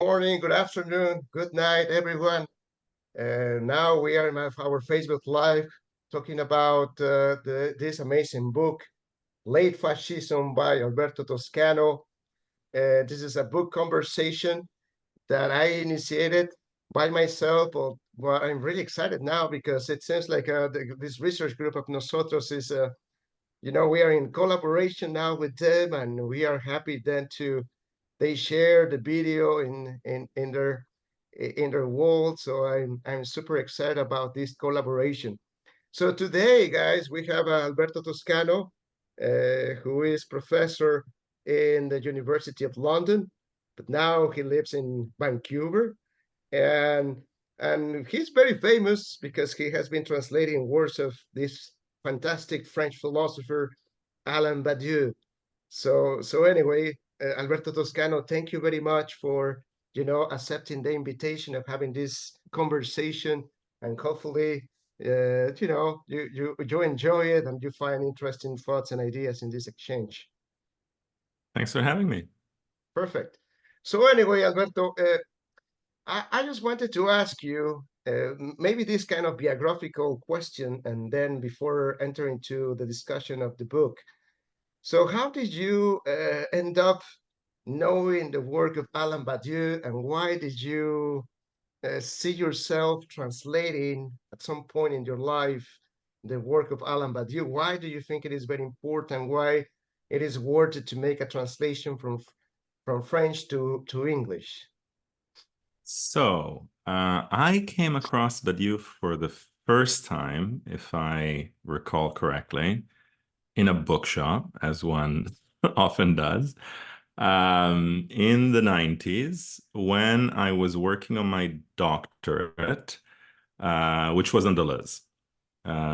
Morning, good afternoon, good night, everyone. Now we are in our Facebook Live talking about this amazing book, Late Fascism by Alberto Toscano. This is a book conversation that I initiated by myself. Well, I'm really excited now because it seems like this research group of nosotros is, we are in collaboration now with them, and we are happy then to they share the video in their wall. So I'm super excited about this collaboration. So today, guys, we have Alberto Toscano, who is professor in the University of London, but now he lives in Vancouver, and and he's very famous because he has been translating works of this fantastic French philosopher Alain Badiou. So anyway, Alberto Toscano, thank you very much for accepting the invitation of having this conversation, and hopefully, you enjoy it and you find interesting thoughts and ideas in this exchange. Thanks for having me. Perfect. So anyway, Alberto, I just wanted to ask you maybe this kind of biographical question, and then before entering to the discussion of the book. So how did you end up knowing the work of Alain Badiou, and why did you see yourself translating at some point in your life the work of Alain Badiou? Why do you think it is very important? Why it is worth it to make a translation from French to English? So I came across Badiou for the first time, if I recall correctly, in a bookshop, as one often does, in the 90s when I was working on my doctorate, which was on Deleuze,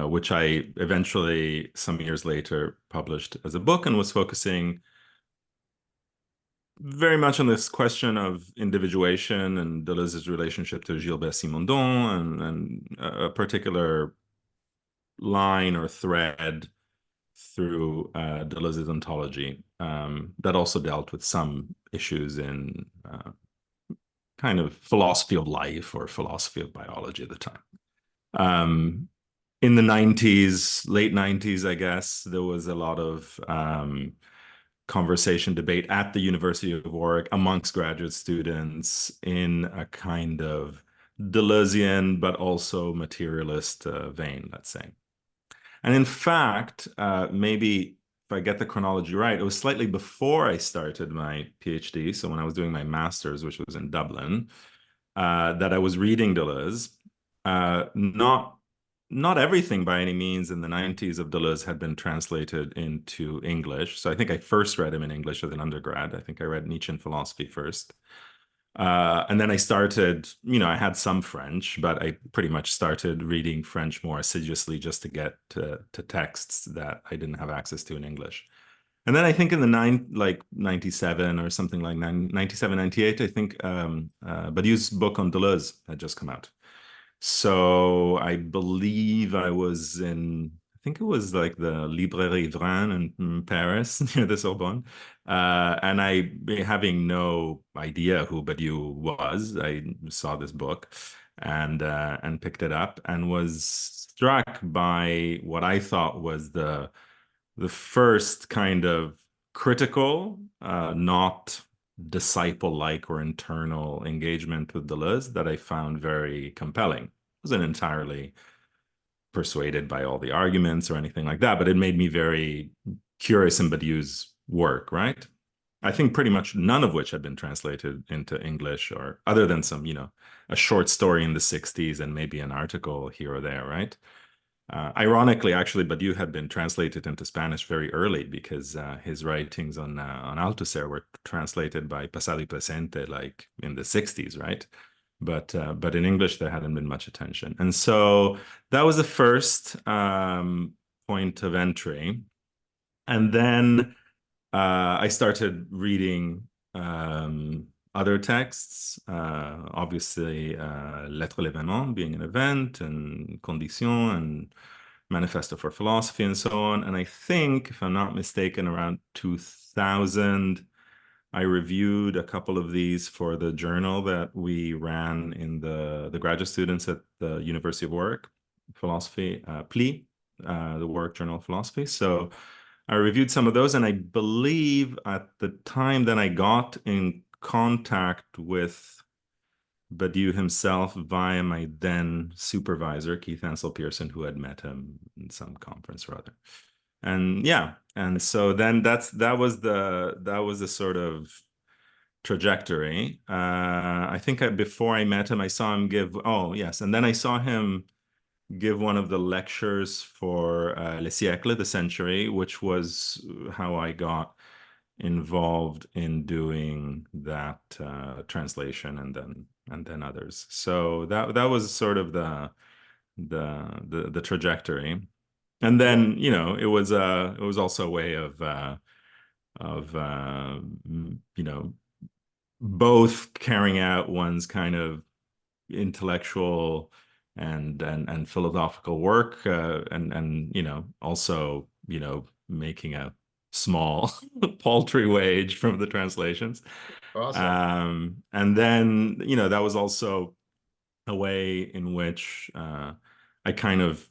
which I eventually, some years later, published as a book and was focusing very much on this question of individuation and Deleuze's relationship to Gilbert Simondon, and a particular line or thread through Deleuze's ontology that also dealt with some issues in kind of philosophy of life or philosophy of biology at the time. In the 90s, late 90s, I guess, there was a lot of conversation, debate at the University of Warwick amongst graduate students in a kind of Deleuzian, but also materialist vein, let's say. And in fact, maybe if I get the chronology right, it was slightly before I started my PhD. So when I was doing my master's, which was in Dublin, that I was reading Deleuze. Not everything by any means in the 90s of Deleuze had been translated into English. So I think I first read him in English as an undergrad. I think I read Nietzschean philosophy first. And then I started, I had some French, but I pretty much started reading French more assiduously just to get to texts that I didn't have access to in English. And then I think in the 97 or something like 97, 98, I think Badiou's book on Deleuze had just come out. So I believe I was I think it was like the Librairie Vrin in Paris, near the Sorbonne. And I, having no idea who Badiou was, I saw this book and picked it up and was struck by what I thought was the first kind of critical, not disciple-like or internal engagement with Deleuze that I found very compelling. I wasn't entirely persuaded by all the arguments or anything like that, but it made me very curious in Badiou's work, right? I think pretty much none of which had been translated into English, or other than some, a short story in the 60s and maybe an article here or there, right? Ironically, actually, Badiou had been translated into Spanish very early because his writings on Althusser were translated by Passado y Presente like in the 60s, right? But in English, there hadn't been much attention. And so that was the first point of entry. And then I started reading other texts, obviously Lettres l'événement being an event, and Conditions, and Manifesto for Philosophy, and so on. And I think, if I'm not mistaken, around 2000, I reviewed a couple of these for the journal that we ran in the graduate students at the University of Warwick, philosophy, PLI, the Warwick Journal of Philosophy. So I reviewed some of those, and I believe at the time that I got in contact with Badiou himself via my then supervisor, Keith Ansel Pearson, who had met him in some conference or other. And yeah, and so then that was the sort of trajectory. I think before I met him, I saw him give, oh yes, and then I saw him give one of the lectures for Le Siècle, the century, which was how I got involved in doing that translation, and then others. So that was sort of the trajectory. And Well, then, it was also a way of both carrying out one's kind of intellectual and philosophical work, and also making a small paltry wage from the translations. awesome. And then that was also a way in which I kind of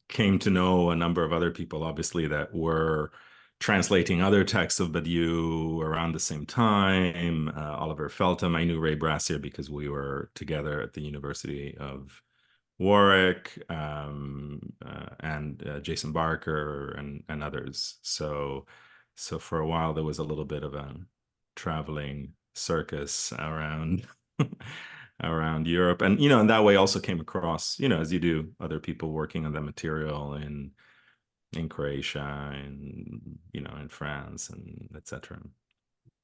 came to know a number of other people, obviously, that were translating other texts of Badiou around the same time. Oliver Feltham, I knew Ray Brassier because we were together at the University of Warwick, and Jason Barker and others. So for a while there was a little bit of a traveling circus around around Europe, and in that way also came across, as you do, other people working on that material in Croatia and in France and etc.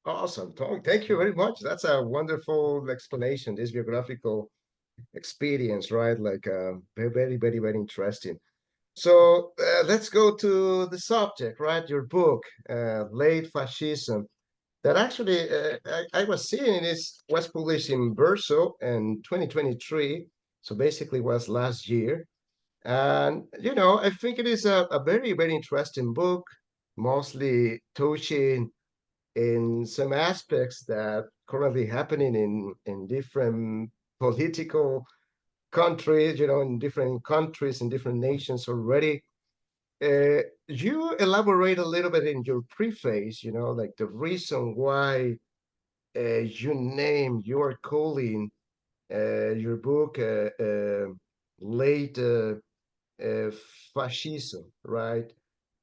Awesome, Tom. Thank you very much. That's a wonderful explanation, this biographical experience, right? Like very, very, very, very interesting. So let's go to the subject, right? Your book, Late Fascism, that actually I was seeing was published in Verso in 2023. So basically was last year. And, I think it is a very, very interesting book, mostly touching in some aspects that currently happening in different political countries, in different countries, in different nations already. You elaborate a little bit in your preface, like the reason why you are calling your book late uh, fascism, right?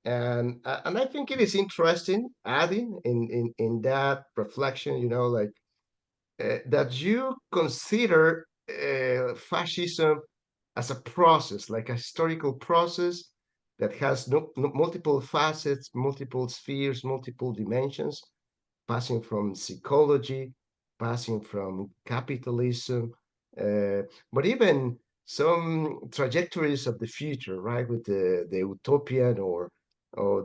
And I think it is interesting adding in that reflection, like that you consider fascism as a process, like a historical process that has multiple facets, multiple spheres, multiple dimensions, passing from psychology, passing from capitalism, uh, but even some trajectories of the future, right? With the utopian or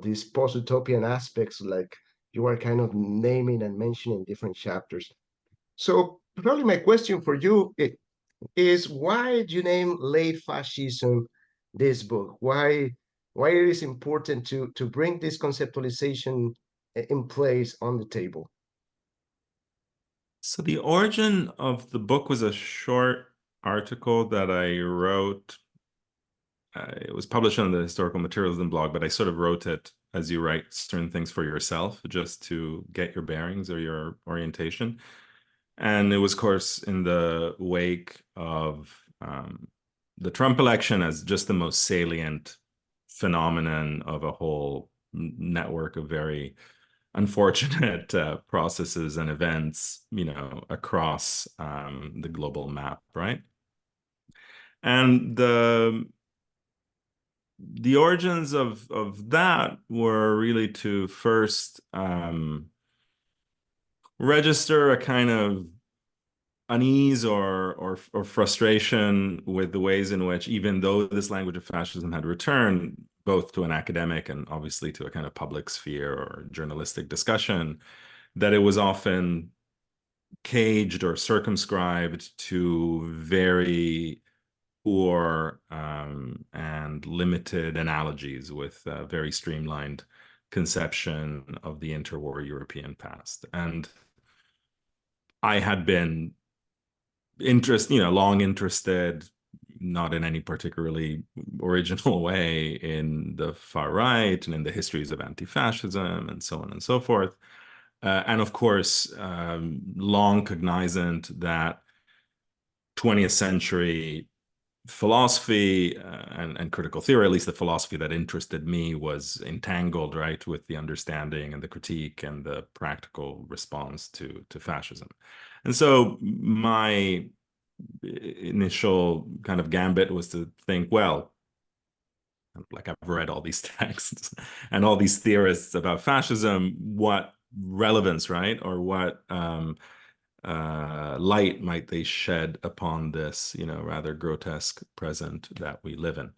these post-utopian aspects, like you are kind of naming and mentioning different chapters. So probably my question for you is why did you name Late Fascism this book? Why it is important to bring this conceptualization in place on the table? So the origin of the book was a short article that I wrote. It was published on the historical materialism blog, but I sort of wrote it as you write certain things for yourself, just to get your bearings or your orientation. And it was, of course, in the wake of the Trump election as just the most salient phenomenon of a whole network of very unfortunate processes and events, across the global map, right? And the origins of that were really to first register a kind of unease or frustration with the ways in which, even though this language of fascism had returned both to an academic and obviously to a kind of public sphere or journalistic discussion, that it was often caged or circumscribed to very poor and limited analogies with very streamlined conception of the interwar European past. And I had been long interested, not in any particularly original way, in the far right and in the histories of anti-fascism and so on and so forth. And of course, long cognizant that 20th century philosophy and critical theory, at least the philosophy that interested me, was entangled, right, with the understanding and the critique and the practical response to fascism. And so my initial kind of gambit was to think, well, like I've read all these texts and all these theorists about fascism, what relevance, right, or what light might they shed upon this, rather grotesque present that we live in?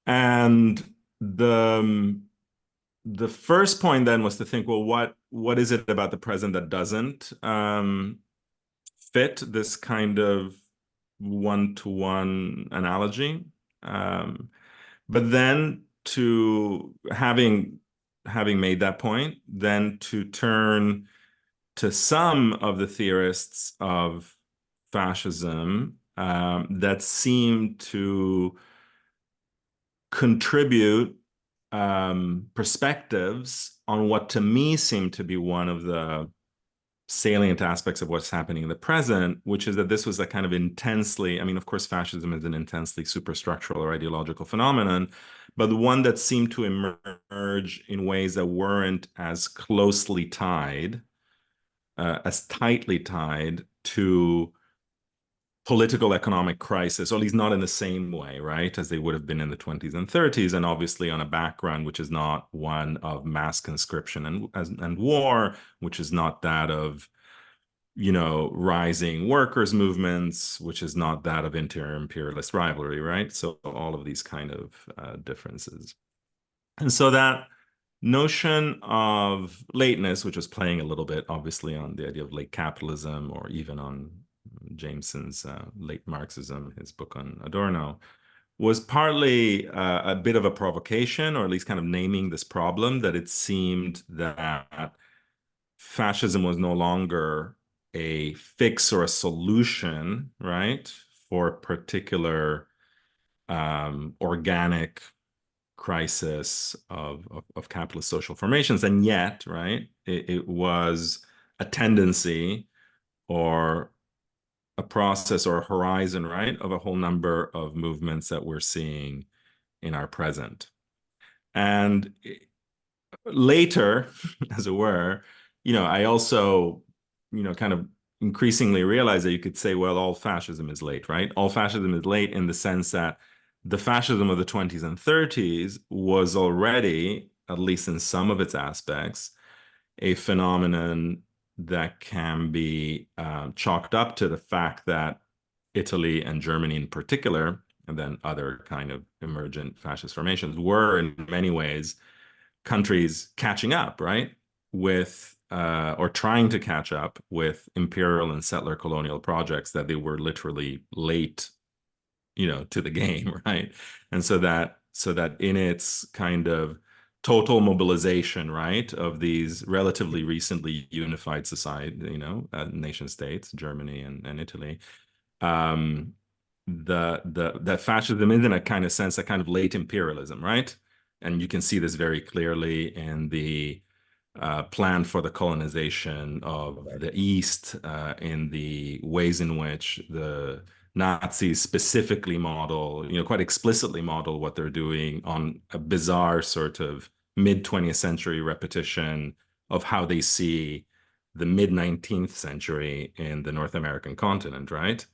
And the first point then was to think, well, what is it about the present that doesn't fit this kind of one-to-one analogy? But then to having made that point, then to turn to some of the theorists of fascism that seem to contribute perspectives on what to me seemed to be one of the salient aspects of what's happening in the present, which is that this was a kind of intensely, I mean, of course, fascism is an intensely superstructural or ideological phenomenon, but the one that seemed to emerge in ways that weren't as closely tied, as tightly tied to political economic crisis, or at least not in the same way, right, as they would have been in the 20s and 30s, and obviously on a background which is not one of mass conscription and war, which is not that of, rising workers' movements, which is not that of inter-imperialist rivalry, right? So all of these kind of differences. And so that notion of lateness, which was playing a little bit, obviously, on the idea of late capitalism, or even on Jameson's Late Marxism, his book on Adorno, was partly a bit of a provocation, or at least kind of naming this problem, that it seemed that fascism was no longer a fix or a solution, right, for a particular organic crisis of capitalist social formations. And yet, right, it was a tendency or a process or a horizon, right, of a whole number of movements that we're seeing in our present. And later, as it were, I also, kind of increasingly realized that you could say, well, all fascism is late, right? All fascism is late in the sense that the fascism of the 20s and 30s was already, at least in some of its aspects, a phenomenon that can be chalked up to the fact that Italy and Germany in particular, and then other kind of emergent fascist formations, were in many ways countries catching up, right, with or trying to catch up with imperial and settler colonial projects that they were literally late, to the game, right? And so that in its kind of total mobilization, right, of these relatively recently unified society, nation states, Germany and Italy, that fascism is, in a kind of sense, a kind of late imperialism, right? And you can see this very clearly in the plan for the colonization of the East, in the ways in which the Nazis specifically model, quite explicitly model what they're doing on a bizarre sort of mid-20th century repetition of how they see the mid-19th century in the North American continent, right?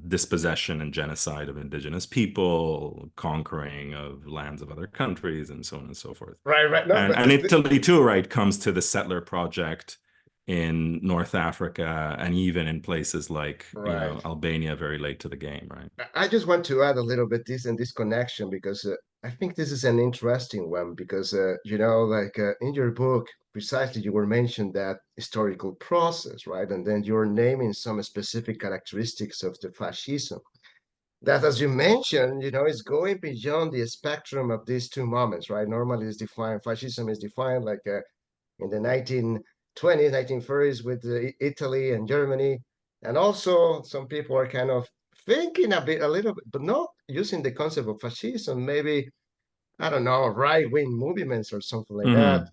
Dispossession and genocide of indigenous people, conquering of lands of other countries, and so on and so forth. Right. No, And Italy too, right, comes to the settler project in North Africa and even in places like, right. Albania, very late to the game, right? I just want to add a little bit this connection because I think this is an interesting one because like in your book precisely you were mentioned that historical process, right? And then you're naming some specific characteristics of the fascism. that, as you mentioned, is going beyond the spectrum of these two moments, right? Normally, it's defined, fascism is defined like in the 1920s, 1930s with Italy and Germany. And also, some people are kind of thinking a little bit, but not using the concept of fascism, maybe, I don't know, right-wing movements or something like that. Hmm.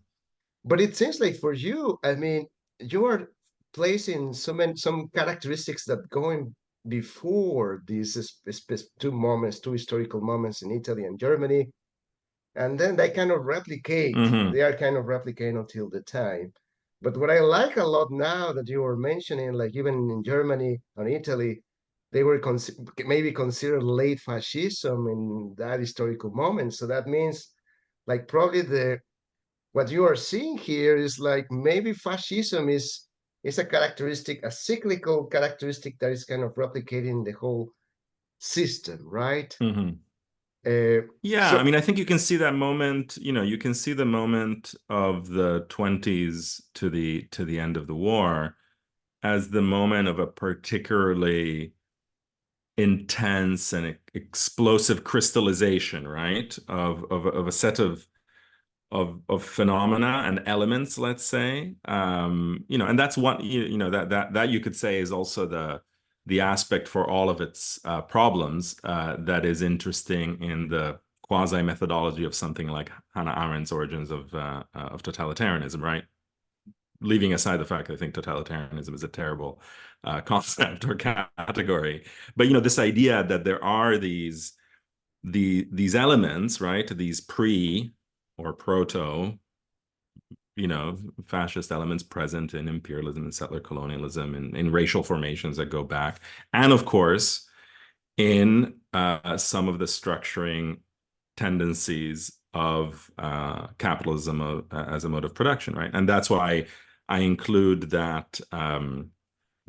But it seems like for you, I mean, you are placing some characteristics that going before these two moments, two historical moments in Italy and Germany, and then they kind of replicate. Hmm. They are kind of replicating until the time. But what I like a lot now that you were mentioning, like even in Germany and Italy, they were maybe considered late fascism in that historical moment. So that means like probably the what you are seeing here is like maybe fascism is a characteristic, a cyclical characteristic that is kind of replicating the whole system, right? Hmm. Yeah, I So mean, I think you can see that moment, you can see the moment of the 20s to the end of the war as the moment of a particularly intense and explosive crystallization, right? Of a set of phenomena and elements, let's say. And that's what that you could say is also the aspect for all of its problems that is interesting in the quasi methodology of something like Hannah Arendt's Origins of Totalitarianism, right? Leaving aside the fact that I think totalitarianism is a terrible concept or category, but this idea that there are these elements, right? These pre or proto, fascist elements present in imperialism and settler colonialism and in racial formations that go back, and of course in some of the structuring tendencies of capitalism as a mode of production, right? And that's why I include that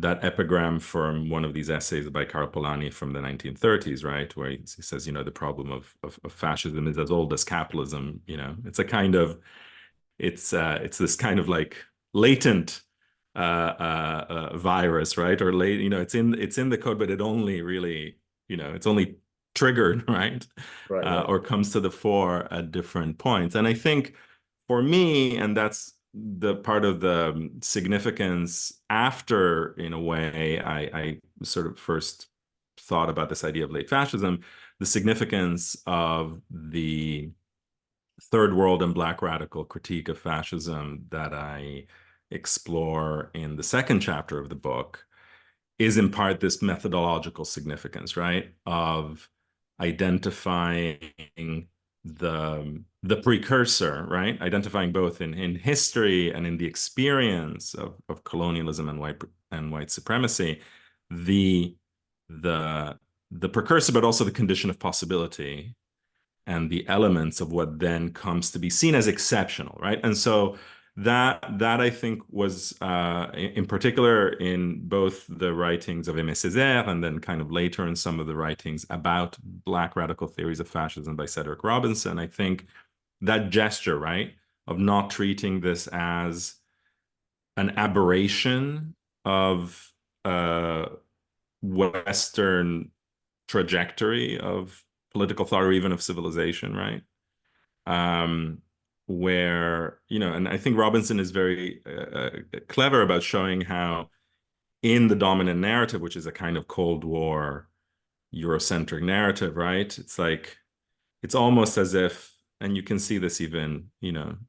epigram from one of these essays by Karl Polanyi from the 1930s, right, where he says, the problem of fascism is as old as capitalism. It's a kind of it's this kind of like latent virus, right? Or late, it's in the code, but it only really, it's only triggered, right? right, right, Or comes to the fore at different points. And I think for me, and that's the part of the significance after, in a way, I sort of first thought about this idea of late fascism, the significance of the third world and black radical critique of fascism that I explore in the second chapter of the book is in part this methodological significance, right? Of identifying the precursor, right? Identifying both in history and in the experience of colonialism and white supremacy, the the the precursor, but also the condition of possibility and the elements of what then comes to be seen as exceptional, right? And so that I think was in particular in both the writings of Aimé Césaire and then kind of later in some of the writings about Black radical theories of fascism by Cedric Robinson. I think that gesture, right, of not treating this as an aberration of Western trajectory of political thought or even of civilization, right? um, where, and I think Robinson is very clever about showing how in the dominant narrative, which is a kind of Cold War Eurocentric narrative, right? It's like, it's almost as if, and you can see this even,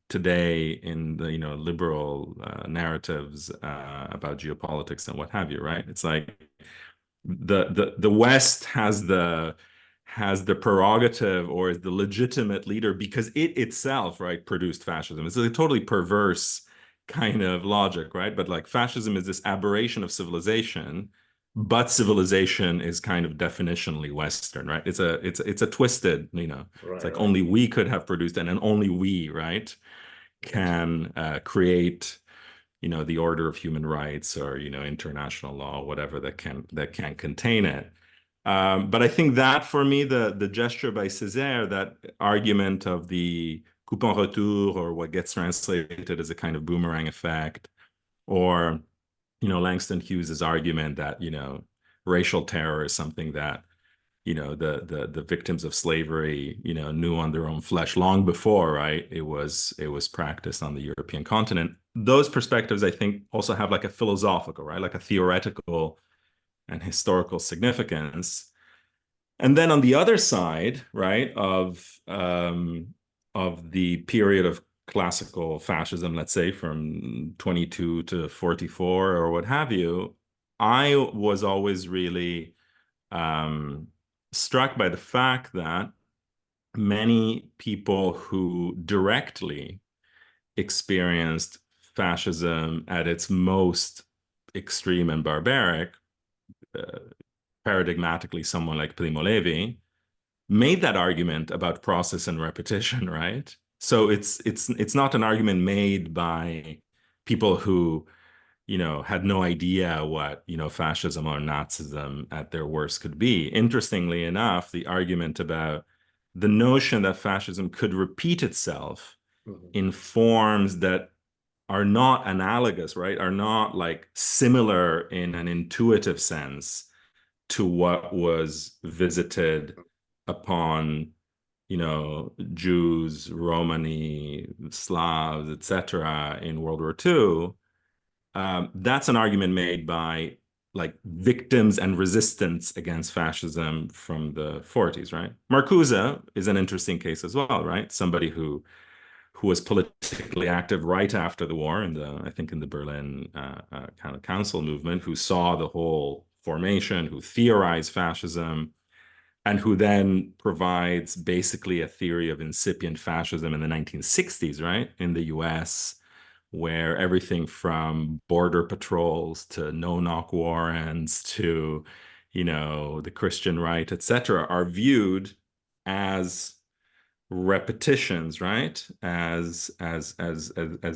today in the, liberal narratives about geopolitics and what have you, right? It's like the West has the prerogative or is the legitimate leader because it itself, right, produced fascism. It's a totally perverse kind of logic, right? But like fascism is this aberration of civilization, but civilization is kind of definitionally Western, right? It's a twisted, it's right, like right. only we could have produced it, and only we, right, can create the order of human rights or international law, whatever that can contain it. But I think that for me, the gesture by Césaire, that argument of the coup en retour, or what gets translated as a kind of boomerang effect, or Langston Hughes's argument that racial terror is something that the victims of slavery, knew on their own flesh long before, right? It was practiced on the European continent. Those perspectives, I think, also have like a philosophical, right? Like a theoretical and historical significance. And then on the other side, right, of the period of classical fascism, let's say from 22 to 44 or what have you, I was always really um, struck by the fact that many people who directly experienced fascism at its most extreme and barbaric, uh, paradigmatically, someone like Primo Levi, made that argument about process and repetition, right? So it's not an argument made by people who had no idea what, fascism or Nazism at their worst could be. Interestingly enough, the argument about the notion that fascism could repeat itself Mhm. in forms that are not analogous, right? Are not like similar in an intuitive sense to what was visited upon, Jews, Romani, Slavs, etc. in World War II. That's an argument made by like victims and resistance against fascism from the 40s, right? Marcuse is an interesting case as well, right? Somebody who was politically active right after the war I think in the Berlin kind of council movement, who saw the whole formation, who theorized fascism, and who then provides basically a theory of incipient fascism in the 1960s, right? In the US, where everything from border patrols to no-knock warrants to, the Christian right, etc., are viewed as repetitions, right? As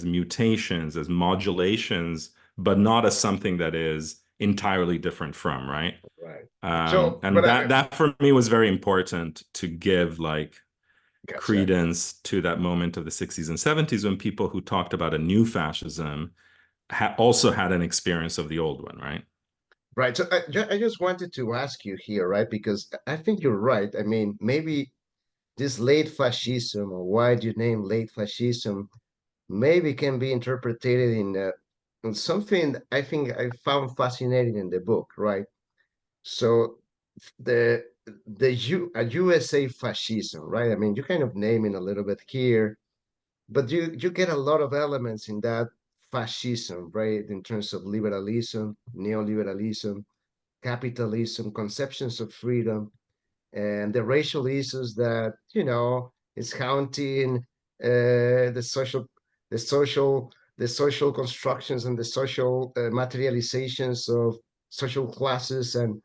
mutations, as modulations, but not as something that is entirely different from, right? Right. So, And but that for me was very important to give like gotcha. credence to that moment of the 60s and 70s when people who talked about a new fascism also had an experience of the old one, right? Right. So I just wanted to ask you here, right? Because I think you're right. I mean, maybe this late fascism, or why do you name late fascism, maybe can be interpreted in something I think I found fascinating in the book, right? So the a USA fascism, right? I mean, you kind of name it a little bit here, but you get a lot of elements in that fascism, right? In terms of liberalism, neoliberalism, capitalism, conceptions of freedom, and the racial issues that is haunting the social constructions and the social materializations of social classes and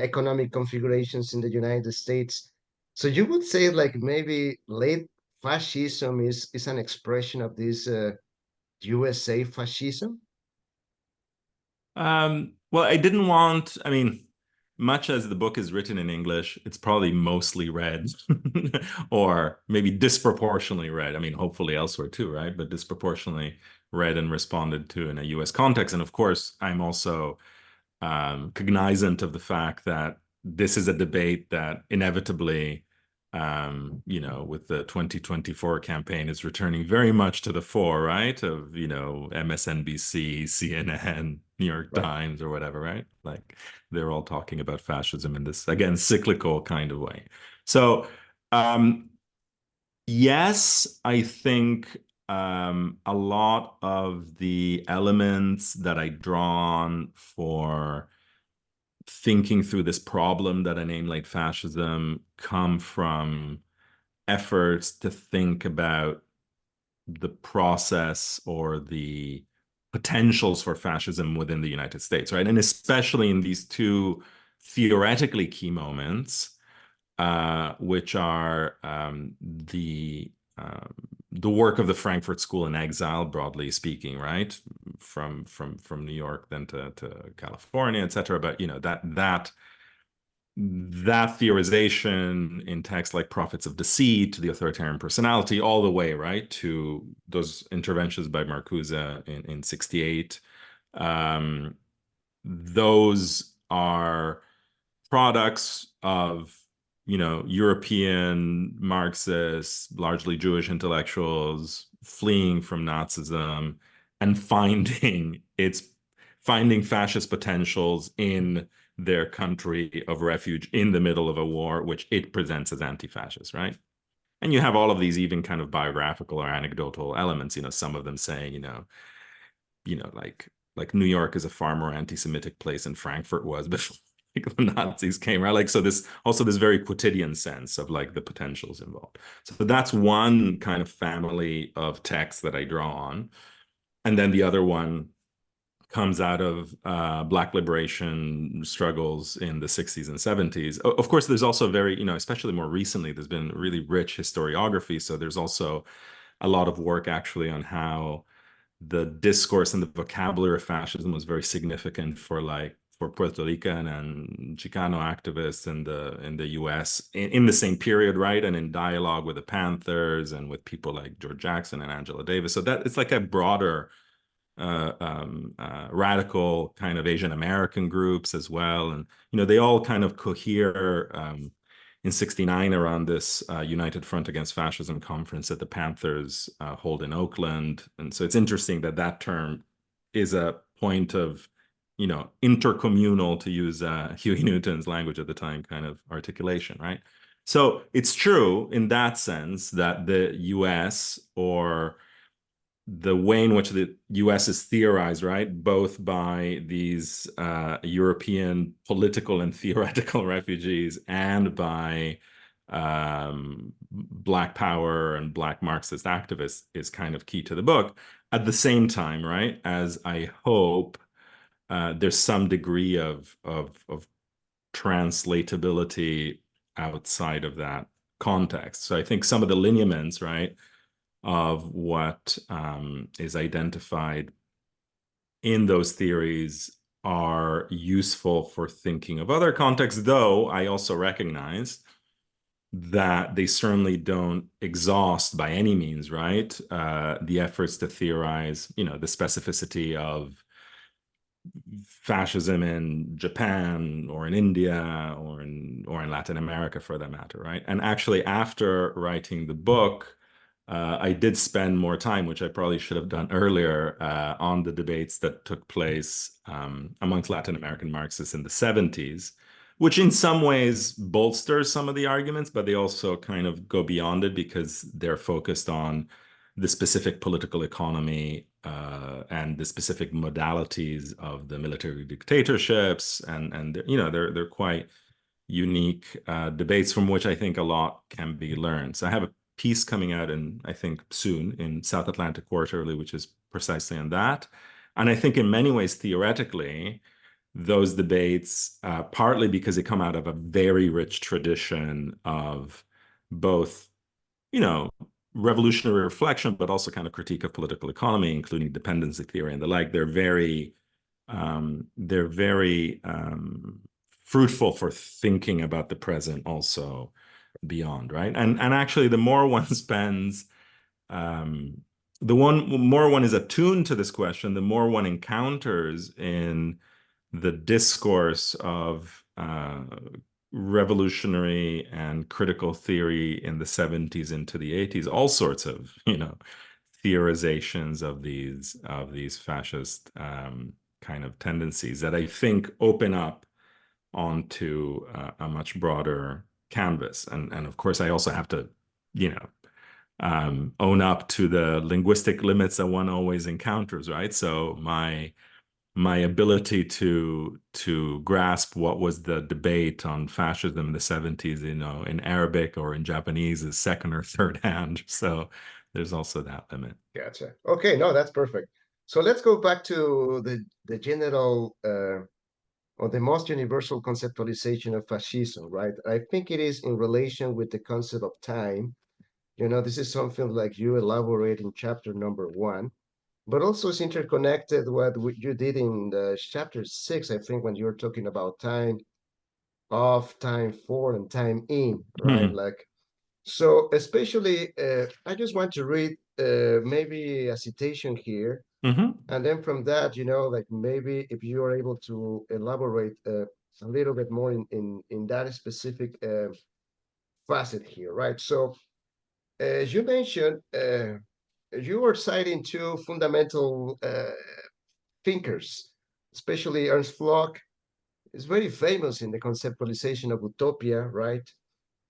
economic configurations in the United States. So you would say like maybe late fascism is an expression of this USA fascism? Well, I didn't want, I mean, much as the book is written in English, it's probably mostly read or maybe disproportionately read. I mean, hopefully elsewhere too, right? But disproportionately read and responded to in a US context. And of course, I'm also cognizant of the fact that this is a debate that inevitably, with the 2024 campaign is returning very much to the fore, right? Of, MSNBC, CNN, New York Right. Times, or whatever, right? Like they're all talking about fascism in this, again, cyclical kind of way. So, yes, I think a lot of the elements that I drawn for thinking through this problem that I name late fascism come from efforts to think about the process or the potentials for fascism within the United States, right? And especially in these two theoretically key moments, which are um, the work of the Frankfurt School in exile, broadly speaking, right, from New York then to California, et cetera. But that theorization in texts like Prophets of Deceit to the authoritarian personality, all the way, right, to those interventions by Marcuse in 68. Those are products of, European Marxists, largely Jewish intellectuals fleeing from Nazism and finding fascist potentials in their country of refuge in the middle of a war, which it presents as anti-fascist, right? And you have all of these even kind of biographical or anecdotal elements, some of them saying, like New York is a far more anti-Semitic place than Frankfurt was before the Nazis came, right? Like, so this very quotidian sense of like the potentials involved. So that's one kind of family of texts that I draw on. And then the other one comes out of Black liberation struggles in the 60s and 70s. Of course, there's also very, especially more recently, there's been really rich historiography. So there's also a lot of work actually on how the discourse and the vocabulary of fascism was very significant for Puerto Rican and Chicano activists in the US in the same period, right? And in dialogue with the Panthers and with people like George Jackson and Angela Davis. So that it's like a broader radical kind of Asian American groups as well. And, they all kind of cohere in 69 around this United Front Against Fascism conference that the Panthers hold in Oakland. And so it's interesting that that term is a point of, intercommunal, to use Huey Newton's language at the time, kind of articulation, right? So it's true in that sense that the US, or the way in which the US is theorized, right, both by these European political and theoretical refugees and by Black power and Black Marxist activists, is kind of key to the book. At the same time, right, as I hope there's some degree of translatability outside of that context. So I think some of the lineaments, right, of what is identified in those theories are useful for thinking of other contexts, though I also recognize that they certainly don't exhaust by any means, right? The efforts to theorize, the specificity of fascism in Japan or in India or in Latin America, for that matter, right? And actually, after writing the book, I did spend more time, which I probably should have done earlier, on the debates that took place amongst Latin American Marxists in the 70s, which in some ways bolsters some of the arguments, but they also kind of go beyond it because they're focused on the specific political economy and the specific modalities of the military dictatorships, and they're quite unique debates from which I think a lot can be learned. So I have a piece coming out I think soon in South Atlantic Quarterly, which is precisely on that. And I think in many ways, theoretically, those debates, partly because they come out of a very rich tradition of both, revolutionary reflection, but also kind of critique of political economy, including dependency theory and the like. They're very fruitful for thinking about the present also beyond, right? And actually, the more one spends, more one is attuned to this question, the more one encounters in the discourse of revolutionary and critical theory in the 70s into the 80s, all sorts of, theorizations of these fascist kind of tendencies that I think open up onto a much broader canvas. And of course, I also have to, own up to the linguistic limits that one always encounters, right? So my ability to grasp what was the debate on fascism in the 70s, in Arabic or in Japanese, is second or third hand. So there's also that limit. Gotcha. Okay, no, that's perfect. So let's go back to the general or the most universal conceptualization of fascism, right? I think it is in relation with the concept of time. This is something like you elaborate in chapter number 1, but also it's interconnected what you did in the chapter 6, I think, when you were talking about time off, time for, and time in, right? Mm-hmm. Like, so especially, I just want to read maybe a citation here. Mm-hmm. And then from that, like maybe if you are able to elaborate a little bit more in that specific facet here, right? So as you mentioned, you were citing two fundamental thinkers, especially Ernst Bloch is very famous in the conceptualization of utopia, right?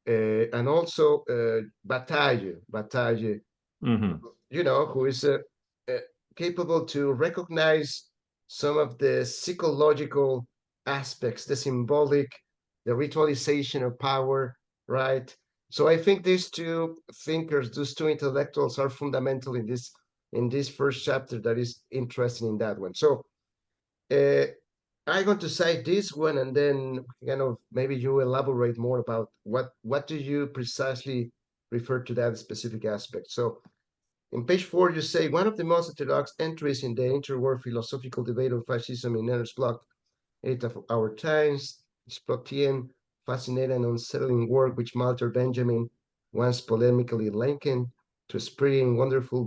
And also Bataille, Hmm. who is uh, capable to recognize some of the psychological aspects, the symbolic, the ritualization of power, right? So I think these two thinkers, those two intellectuals, are fundamental in this first chapter that is interesting in that one. So uh, I'm going to cite this one, and then maybe you elaborate more about what do you precisely refer to that specific aspect. So in page 4, you say one of the most orthodox entries in the interwar philosophical debate on fascism in Ernst Bloch, eight of our times, Splottian, fascinating and unsettling work which Walter Benjamin once polemically likened to a spreading, wonderful,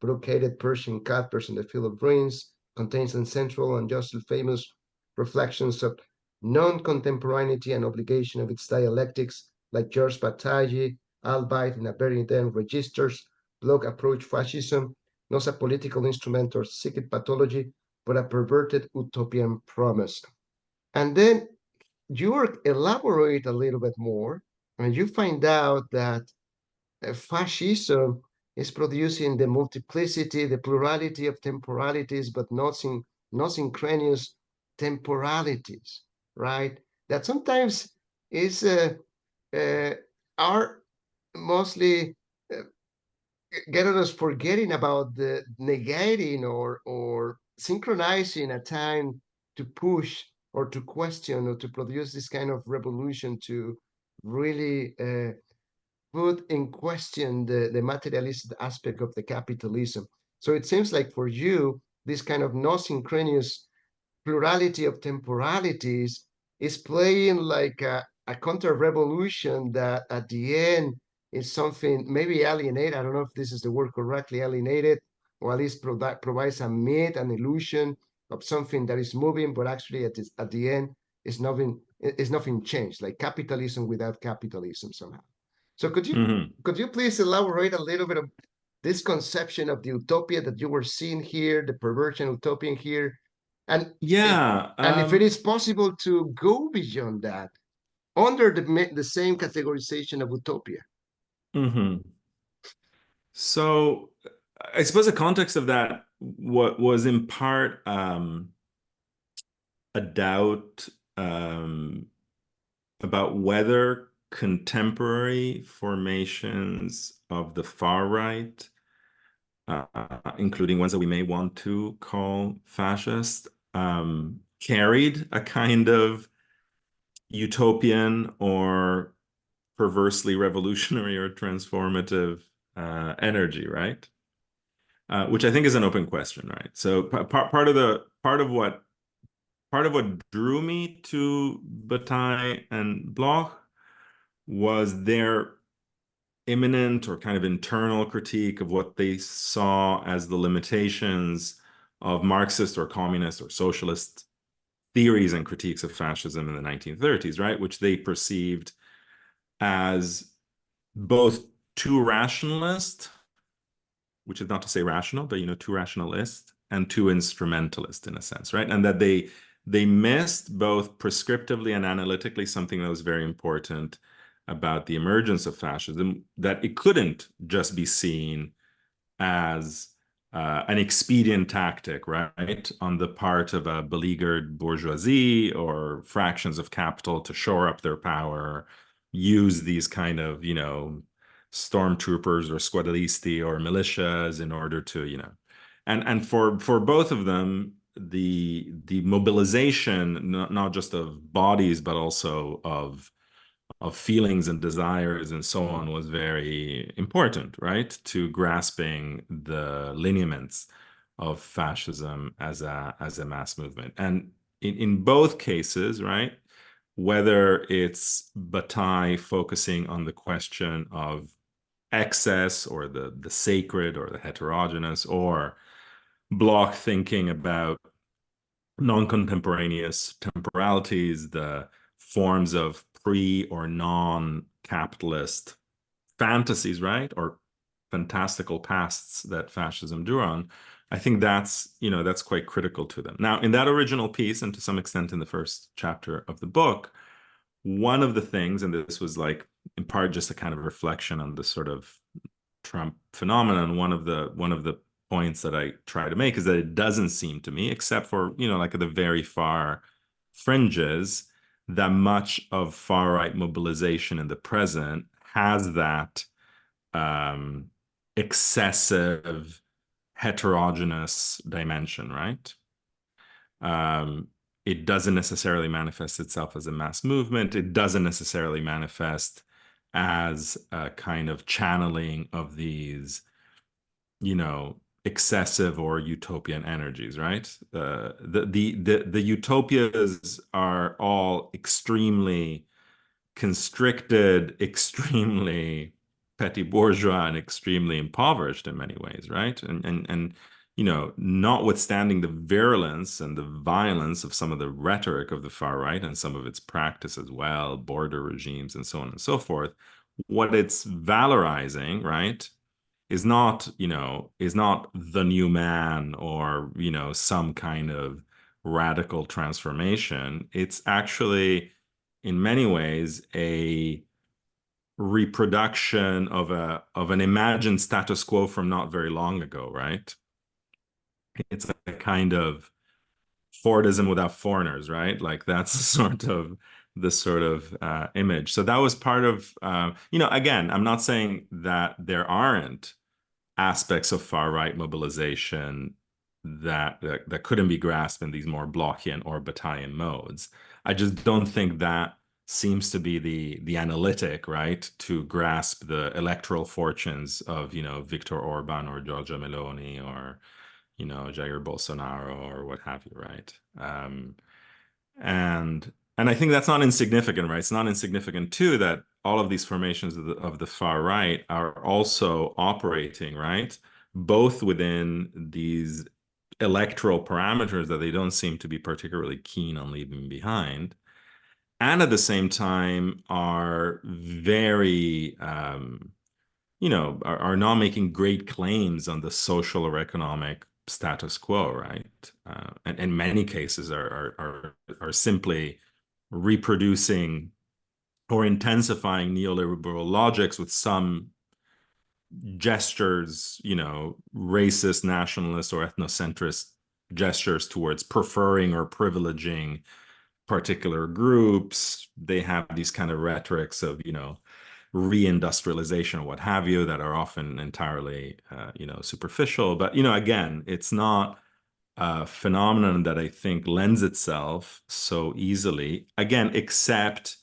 brocaded Persian carpet in the field of dreams, contains central and justly famous reflections of non-contemporaneity and obligation of its dialectics, like Georges Bataille, albeit in a very then registers, Bloch approach fascism, not a political instrument or psychic pathology, but a perverted utopian promise. And then you elaborate a little bit more, and you find out that fascism is producing the multiplicity, the plurality of temporalities, but not synchronous temporalities, right? That sometimes is uh, are mostly uh, get us forgetting about the negating or synchronizing a time to push or to question or to produce this kind of revolution to really put in question the materialist aspect of the capitalism. So it seems like for you, this kind of no synchronous plurality of temporalities is playing like a counter-revolution that at the end is something maybe alienated. I don't know if this is the word correctly, alienated, or at least provides a myth, an illusion of something that is moving, but actually at the end is nothing changed, like capitalism without capitalism somehow. So could you Hmm. could you please elaborate a little bit of this conception of the utopia that you were seeing here, the perversion utopian here, and it, Yeah. and if it is possible to go beyond that under the same categorization of utopia. Hmm. So I suppose the context of that what was in part a doubt about whether contemporary formations of the far right, including ones that we may want to call fascist, carried a kind of utopian or perversely revolutionary or transformative energy, right? Which I think is an open question, right? So part of what drew me to Bataille and Bloch was their imminent or kind of internal critique of what they saw as the limitations of Marxist or communist or socialist theories and critiques of fascism in the 1930s, right? Which they perceived as both too rationalist, which is not to say rational, but too rationalist and too instrumentalist in a sense, right? And that they missed both prescriptively and analytically something that was very important about the emergence of fascism, that it couldn't just be seen as an expedient tactic, right, on the part of a beleaguered bourgeoisie or fractions of capital to shore up their power, use these kind of, stormtroopers or squadristi or militias in order to, and for both of them, the mobilization not just of bodies but also of feelings and desires and so on was very important, right? To grasping the lineaments of fascism as a mass movement. And in both cases, right, whether it's Bataille focusing on the question of excess or the sacred or the heterogeneous, or Bloch thinking about non-contemporaneous temporalities, the forms of pre or non-capitalist fantasies, right? Or fantastical pasts that fascism drew on. I think that's quite critical to them. Now, in that original piece, and to some extent in the first chapter of the book, one of the things, and this was like in part just a kind of reflection on the sort of Trump phenomenon, one of the points that I try to make is that it doesn't seem to me, except for, like at the very far fringes, that much of far right mobilization in the present has that um, excessive heterogeneous dimension, right? Um, it doesn't necessarily manifest itself as a mass movement. It doesn't necessarily manifest as a kind of channeling of these, excessive or utopian energies, right? The utopias are all extremely constricted, extremely petty bourgeois, and extremely impoverished in many ways, right? And notwithstanding the virulence and the violence of some of the rhetoric of the far right and some of its practice as well, border regimes and so on and so forth, what it's valorizing, right, is not the new man or, some kind of radical transformation. It's actually in many ways a reproduction of an imagined status quo from not very long ago, right? It's a kind of Fordism without foreigners, right? Like that's the sort of image. So that was part of, again, I'm not saying that there aren't aspects of far right mobilization that couldn't be grasped in these more Blockian or battalion modes. I just don't think that seems to be the analytic, right, to grasp the electoral fortunes of, Viktor Orban or Giorgia Meloni or, Jair Bolsonaro or what have you, right? And I think that's not insignificant, right? It's not insignificant too that all of these formations of the far right are also operating, right? Both within these electoral parameters that they don't seem to be particularly keen on leaving behind, and at the same time are very, are not making great claims on the social or economic status quo, right? And in many cases are simply reproducing or intensifying neoliberal logics with some gestures, racist, nationalist, or ethnocentrist gestures towards preferring or privileging particular groups. They have these kind of rhetorics of, reindustrialization or what have you that are often entirely, superficial. But, again, it's not a phenomenon that I think lends itself so easily, again, except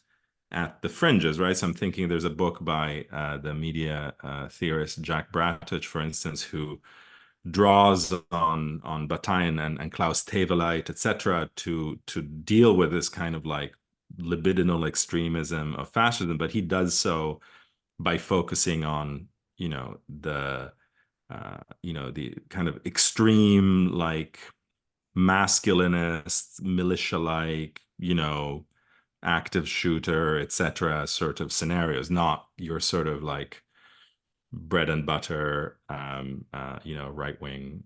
at the fringes, right? So I'm thinking there's a book by the media theorist Jack Bratich, for instance, who draws on Bataille and Klaus Teweleit, etc., to deal with this kind of like libidinal extremism of fascism, but he does so by focusing on the kind of extreme like masculinist militia-like active shooter, etc., sort of scenarios, not your sort of like bread and butter, right wing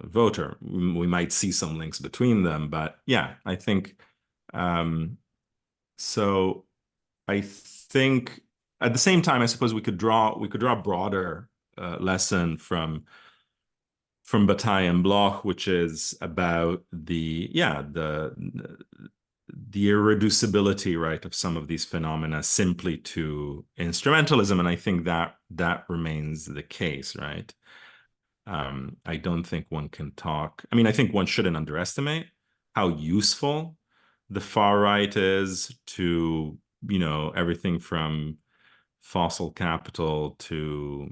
voter. We might see some links between them, but yeah, I think so. I think at the same time, I suppose we could draw a broader lesson from Bataille and Bloch, which is about the irreducibility, right, of some of these phenomena simply to instrumentalism, and I think that remains the case, right? I don't think one can talk. I mean, I think one shouldn't underestimate how useful the far right is to, everything from fossil capital to,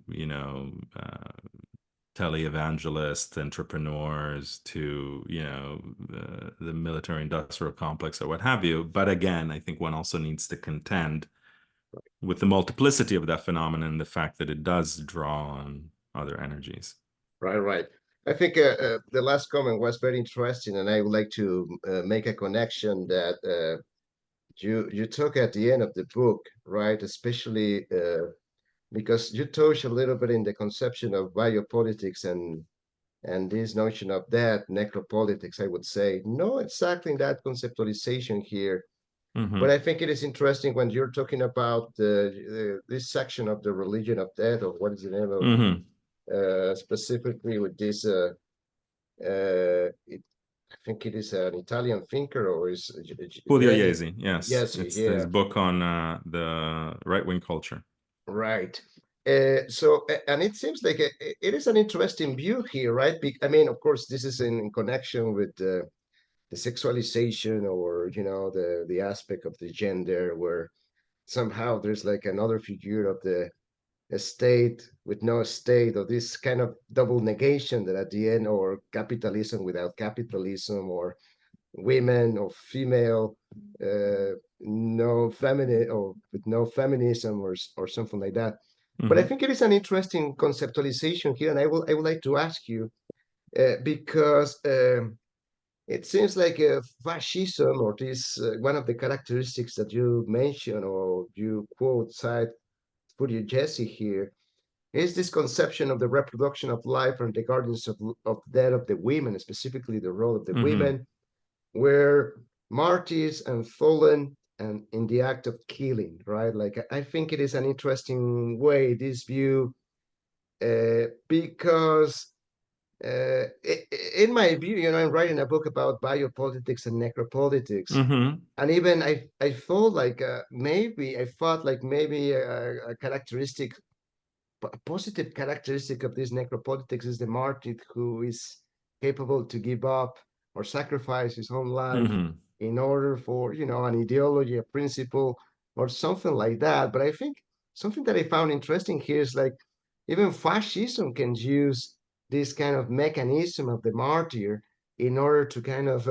televangelists, entrepreneurs, to the military industrial complex or what have you. But again, I think one also needs to contend with the multiplicity of that phenomenon and the fact that it does draw on other energies. Right, right. I think the last comment was very interesting, and I would like to make a connection that you took at the end of the book, right? Especially because you touch a little bit in the conception of biopolitics and this notion of that necropolitics. I would say no, exactly that conceptualization here. But Mm-hmm. I think it is interesting when you're talking about this section of the religion of death, or what is the name of Mm-hmm. specifically with this. It, I think it is an Italian thinker, or is Julio yeah, Iesi, yes. yes, It's his yeah, book on the right-wing culture. right. And it seems like it is an interesting view here, right? I mean, of course, this is in connection with the sexualization, or the aspect of the gender, where somehow there's like another figure of the state with no state, or this kind of double negation that at the end, or capitalism without capitalism, or women or female, no feminine, or with no feminism, or something like that. But I Mm-hmm. think it is an interesting conceptualization here, and I would like to ask you because it seems like fascism, or this one of the characteristics that you mention, or you quote side for you Jesse here, is this conception of the reproduction of life and the guardians of that of the women, specifically the role of the Mm-hmm. women, where martyrs and fallen and in the act of killing, right? Like I think it is an interesting way this view, because in my view, I'm writing a book about biopolitics and necropolitics, Mm-hmm. and even I thought like maybe I thought like maybe a characteristic, a positive characteristic of this necropolitics is the martyr who is capable to give up or sacrifice his own life Mm-hmm. in order for an ideology, a principle, or something like that. But I think something that I found interesting here is like even fascism can use this kind of mechanism of the martyr in order to kind of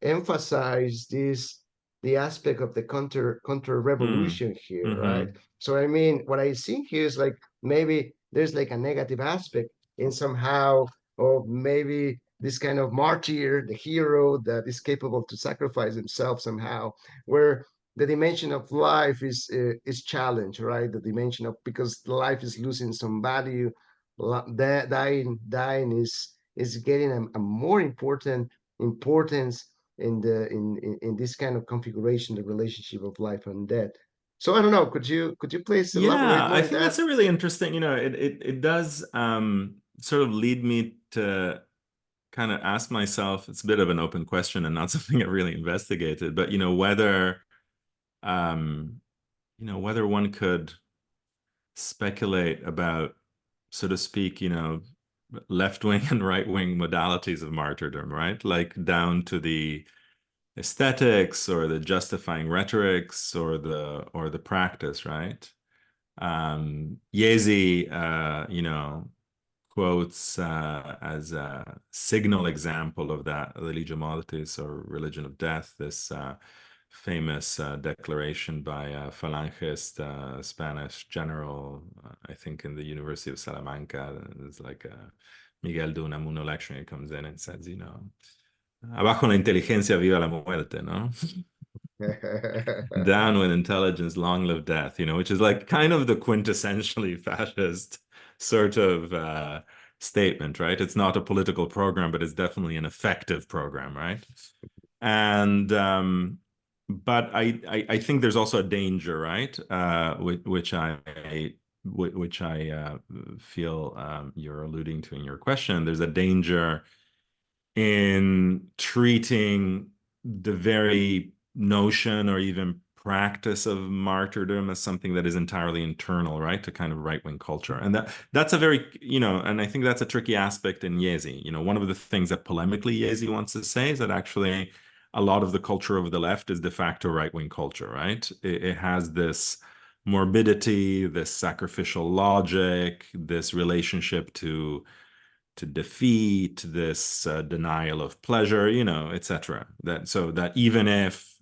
emphasize this the aspect of the counter revolution here, right? Mm-hmm. So I mean, what I see here is like maybe there's like a negative aspect in somehow, or maybe this kind of martyr, the hero that is capable to sacrifice himself somehow, where the dimension of life is challenged, right? The dimension of, because life is losing some value, dying is getting a more important importance in this kind of configuration, the relationship of life and death. So I don't know. Could you please elaborate Yeah, more I in think that? that's a really interesting, it does sort of lead me to kind of ask myself, it's a bit of an open question and not something I've really investigated, but um, whether one could speculate about, so to speak, left-wing and right-wing modalities of martyrdom, right? Like down to the aesthetics or the justifying rhetorics or the practice, right? Yezi, quotes as a signal example of that, Religio Mortis, or religion of death, this famous declaration by a Falangist Spanish general, I think in the University of Salamanca. There's like a Miguel de Unamuno lecture. He comes in and says, abajo la inteligencia, viva la muerte, no? Down with intelligence, long live death, which is like kind of the quintessentially fascist sort of statement, right? It's not a political program, but it's definitely an effective program, right? And but I think there's also a danger, right? Which I feel you're alluding to in your question. There's a danger in treating the very notion or even practice of martyrdom as something that is entirely internal, right, to kind of right-wing culture. And that's a very, and I think that's a tricky aspect in Yezi. One of the things that polemically Yezi wants to say is that actually a lot of the culture of the left is de facto right-wing culture, right? It has this morbidity, this sacrificial logic, this relationship to defeat, this denial of pleasure, etc. That even if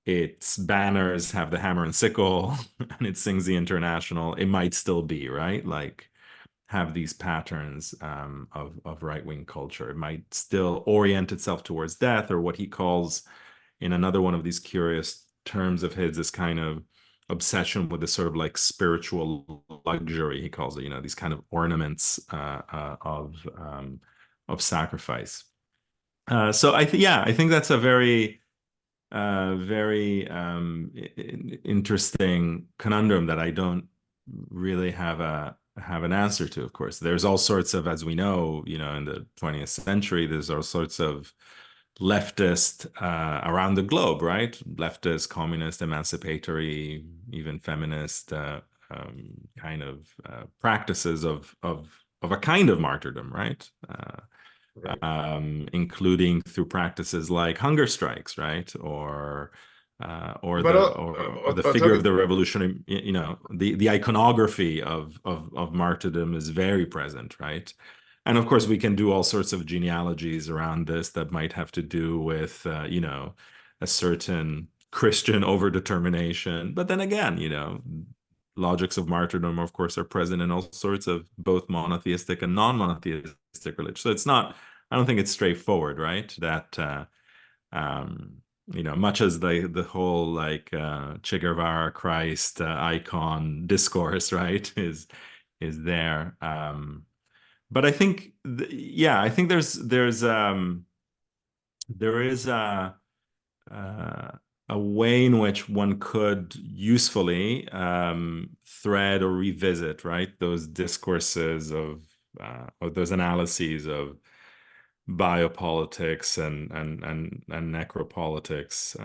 its banners have the hammer and sickle and it sings the International, it might still be right, like have these patterns of right-wing culture. It might still orient itself towards death, or what he calls, in another one of these curious terms of his, this kind of obsession with this sort of like spiritual luxury, he calls it, these kind of ornaments of sacrifice. So I think that's a very interesting conundrum that I don't really have an answer to. Of course, there's all sorts of, as we know, in the 20th century, there's all sorts of leftist around the globe, right? Leftist, communist, emancipatory, even feminist kind of practices of a kind of martyrdom, right? Right. Including through practices like hunger strikes, right? But Or the figure of the revolutionary, the iconography of martyrdom is very present, right? And of course, we can do all sorts of genealogies around this that might have to do with, a certain Christian overdetermination. But then again, logics of martyrdom, of course, are present in all sorts of both monotheistic and non-monotheistic religions. So I don't think it's straightforward, right? That much as the whole like Che Guevara Christ icon discourse, right, is there. But I think, I think there is a way in which one could usefully thread or revisit, right, those discourses or those analyses of biopolitics and necropolitics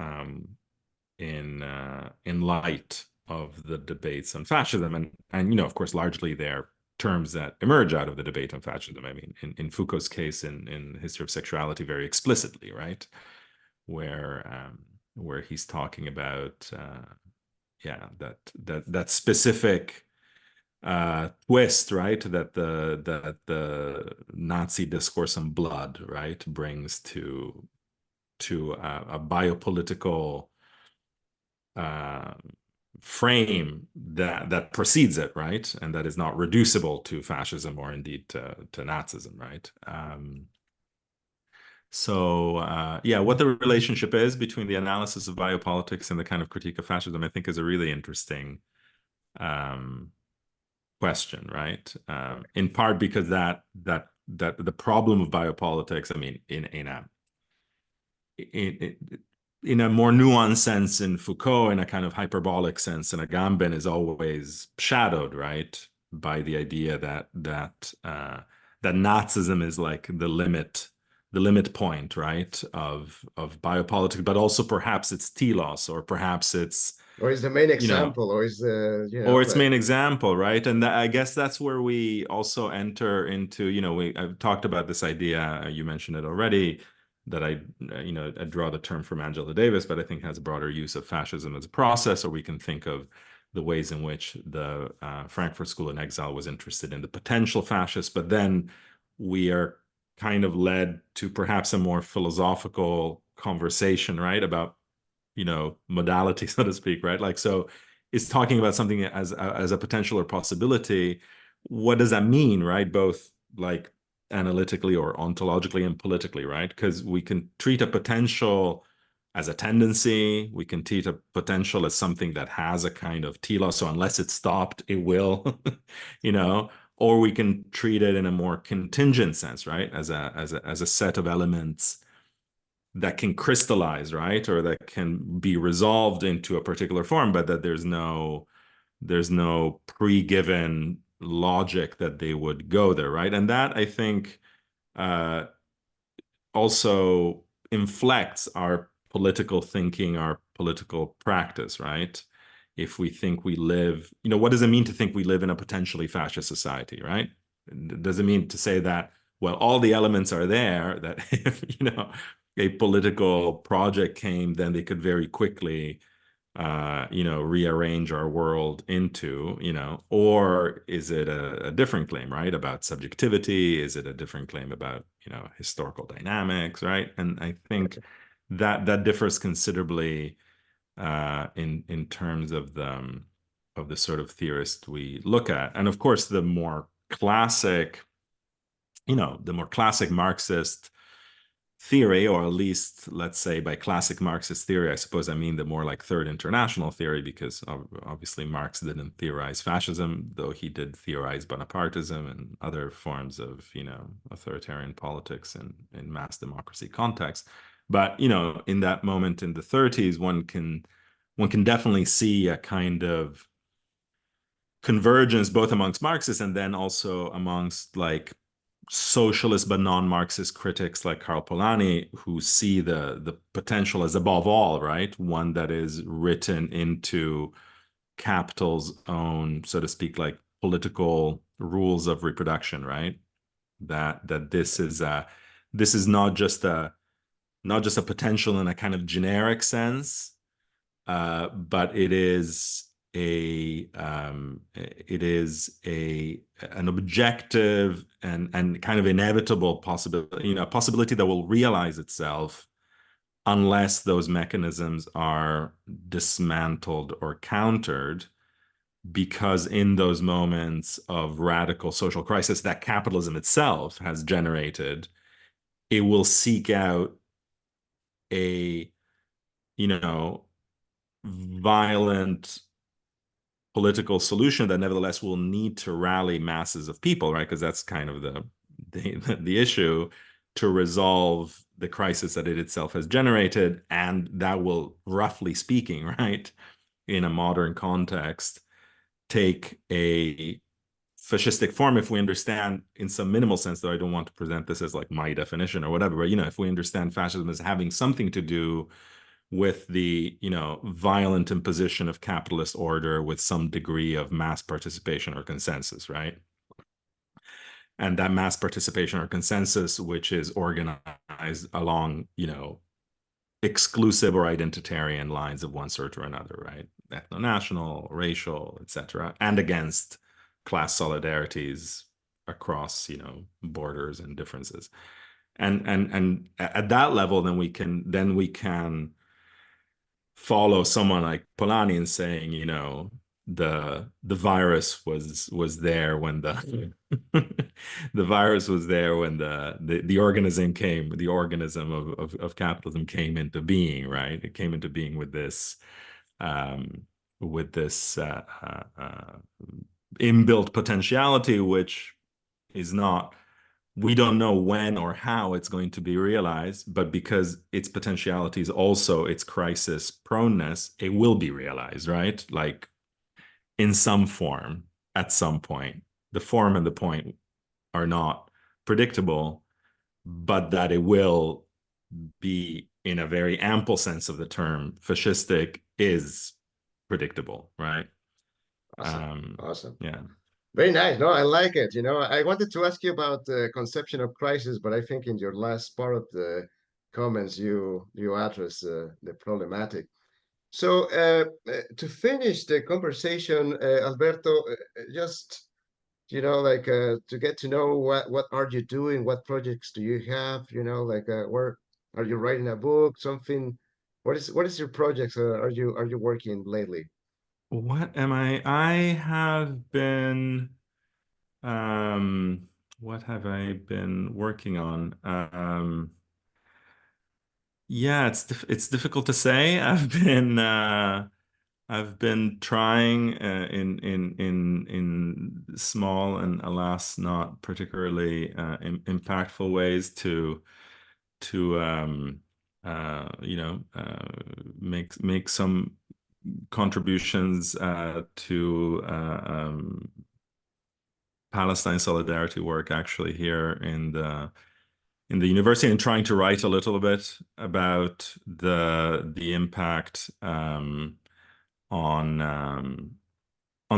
in light of the debates on fascism, and of course largely they're terms that emerge out of the debate on fascism. I mean, in Foucault's case, in History of Sexuality, very explicitly, right, where he's talking about that specific twist, right, that the Nazi discourse on blood, right, brings to a biopolitical uh, frame that precedes it, right, and that is not reducible to fascism or indeed to Nazism, right? What the relationship is between the analysis of biopolitics and the kind of critique of fascism, I think, is a really interesting um, question, right? In part because that the problem of biopolitics, I mean, in, in a more nuanced sense in Foucault, in a kind of hyperbolic sense in Agamben, is always shadowed, right, by the idea that Nazism is like the limit point, right, of biopolitics, but also perhaps it's telos, or perhaps it's, or is the main you know, example, or is the or its like main example, right? And I guess that's where we also enter into, I've talked about this idea, you mentioned it already, that I draw the term from Angela Davis, but I think has a broader use of fascism as a process, or we can think of the ways in which the Frankfurt School in Exile was interested in the potential fascist, but then we are kind of led to perhaps a more philosophical conversation, right, about modality, so to speak, right? Like, so is talking about something as a potential or possibility. What does that mean, right? Both like analytically or ontologically and politically, right? Because we can treat a potential as a tendency. We can treat a potential as something that has a kind of telos. So unless it's stopped, it will, you know. Or we can treat it in a more contingent sense, right? As a set of elements that can crystallize, right, or that can be resolved into a particular form, but that there's no pre-given logic that they would go there, right? And that, I think, uh, also inflects our political thinking, our political practice, right? If we think we live, what does it mean to think we live in a potentially fascist society, right? Does it mean to say that, well, all the elements are there, that if, a political project came, then they could very quickly rearrange our world into, or is it a different claim, right? About subjectivity? Is it a different claim about, historical dynamics, right? And I think that differs considerably in terms of the sort of theorist we look at. And of course, the more classic, the more classic Marxist theory, or at least, let's say, by classic Marxist theory, I suppose I mean the more like Third International theory, because obviously Marx didn't theorize fascism, though he did theorize Bonapartism and other forms of, authoritarian politics in mass democracy context. But, in that moment in the 30s, one can definitely see a kind of convergence both amongst Marxists and then also amongst like socialist but non-Marxist critics like Karl Polanyi, who see the potential as, above all, right, one that is written into capital's own, so to speak, like political rules of reproduction, right? That this is not just a potential in a kind of generic sense, but it is an objective and kind of inevitable possibility, a possibility that will realize itself unless those mechanisms are dismantled or countered. Because in those moments of radical social crisis that capitalism itself has generated, it will seek out a, violent political solution that nevertheless will need to rally masses of people, right? Because that's kind of the issue, to resolve the crisis that it itself has generated. And that will, roughly speaking, right, in a modern context, take a fascistic form, if we understand in some minimal sense, though I don't want to present this as like my definition or whatever, but if we understand fascism as having something to do with the violent imposition of capitalist order with some degree of mass participation or consensus, right? And that mass participation or consensus, which is organized along exclusive or identitarian lines of one sort or another, right? Ethno-national, racial, etc., and against class solidarities across borders and differences. And at that level, then we can follow someone like Polanyi in saying, the virus was there when the virus was there when the organism of capitalism came into being, right? It came into being with this um, inbuilt potentiality, which is not, we don't know when or how it's going to be realized, but because its potentiality is also its crisis proneness, it will be realized, right? Like in some form at some point. The form and the point are not predictable, but that it will be, in a very ample sense of the term, fascistic is predictable, right? Awesome. Awesome. Yeah. Very nice. No, I like it. I wanted to ask you about the conception of crisis, but I think in your last part of the comments, you address the problematic. So to finish the conversation, Alberto, just like to get to know what are you doing, what projects do you have, like where are you writing a book, something? What is your projects? Are you working lately? What am I? I have been, what have I been working on? Yeah, it's difficult to say. I've been trying in small and, alas, not particularly impactful ways to make some contributions to Palestine solidarity work, actually, here in the university, and trying to write a little bit about the impact on on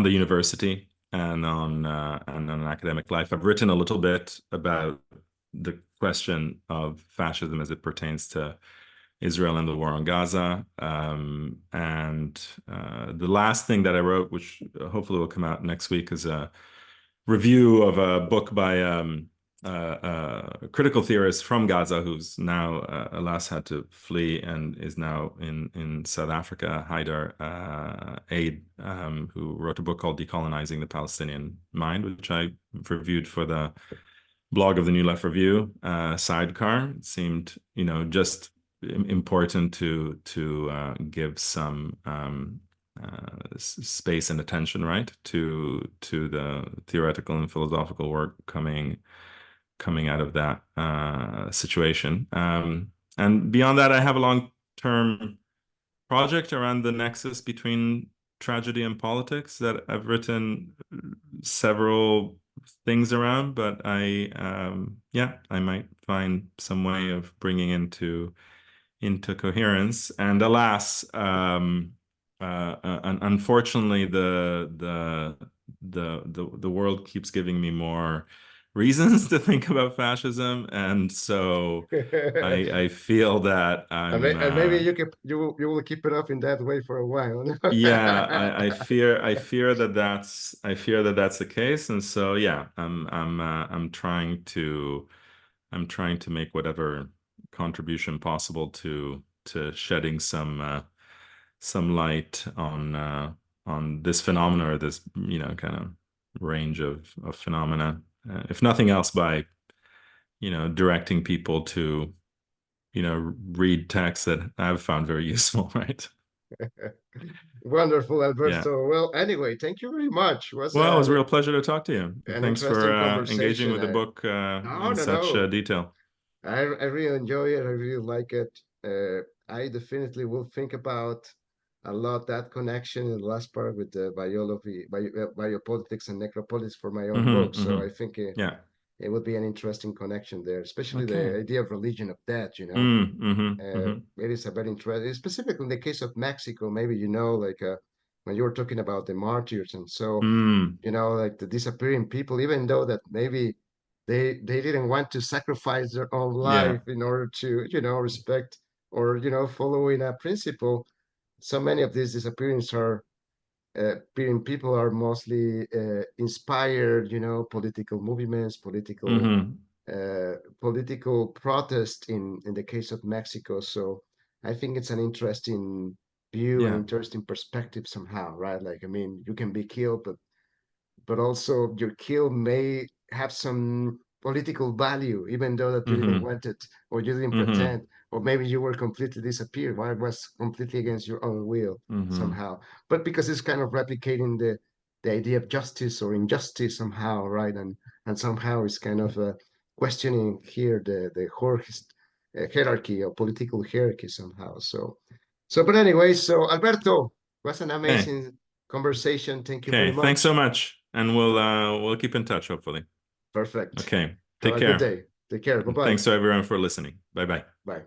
the university and on academic life. I've written a little bit about the question of fascism as it pertains to Israel and the war on Gaza. And the last thing that I wrote, which hopefully will come out next week, is a review of a book by critical theorist from Gaza who's now, alas, had to flee and is now in South Africa, Haidar Aid, who wrote a book called Decolonizing the Palestinian Mind, which I reviewed for the blog of the New Left Review, Sidecar. It seemed, just important to give some space and attention, right, to the theoretical and philosophical work coming out of that situation. And beyond that, I have a long-term project around the nexus between tragedy and politics that I've written several things around, but I might find some way of bringing into coherence. And alas, unfortunately, the world keeps giving me more reasons to think about fascism, and so I feel that And maybe you will keep it up in that way for a while. yeah, I fear that that's the case, and so yeah, I'm trying to make whatever contribution possible to shedding some light on this phenomena, or this kind of range of phenomena, if nothing else by directing people to read texts that I've found very useful, right? Wonderful, Yeah. Alberto. Well, anyway, thank you very much. It was Well, it was a real pleasure to talk to you. an Thanks for interesting engaging conversation. with the book No, in no, such no. detail. I really enjoy it. I really like it. I definitely will think about a lot that connection in the last part with the biology, biopolitics and necropolitics for my own Hmm. work. So Hmm. I think Yeah. it would be an interesting connection there, especially Okay. the idea of religion of death, you know. Mm, hmm. Hmm. It is a very interesting, specifically in the case of Mexico, maybe, you know, like when you were talking about the martyrs and so, Mm, you know, like the disappearing people, even though that maybe they didn't want to sacrifice their own yeah. life in order to, you know, respect or, you know, following a principle. So many of these disappearances are Syrian people are mostly inspired, you know, political movements, Hmm. political protest in the case of Mexico. So I think it's an interesting view and Yeah. interesting perspective somehow, right? Like, I mean, you can be killed, but also your kill may have some political value, even though that you didn't Hmm. want it or you didn't Hmm. pretend, or maybe you were completely disappeared. Why it was completely against your own will Hmm. somehow. But because it's kind of replicating the idea of justice or injustice somehow, right? And somehow it's kind of questioning here the hierarchy or political hierarchy somehow. So but anyway, so Alberto, was an Okay. amazing conversation. Thank you very Okay. Thanks so much. much, and we'll keep in touch, hopefully. Perfect. Okay. Have Take a good care. day. Take care. Bye-bye. Thanks to everyone for listening. Bye bye. Bye.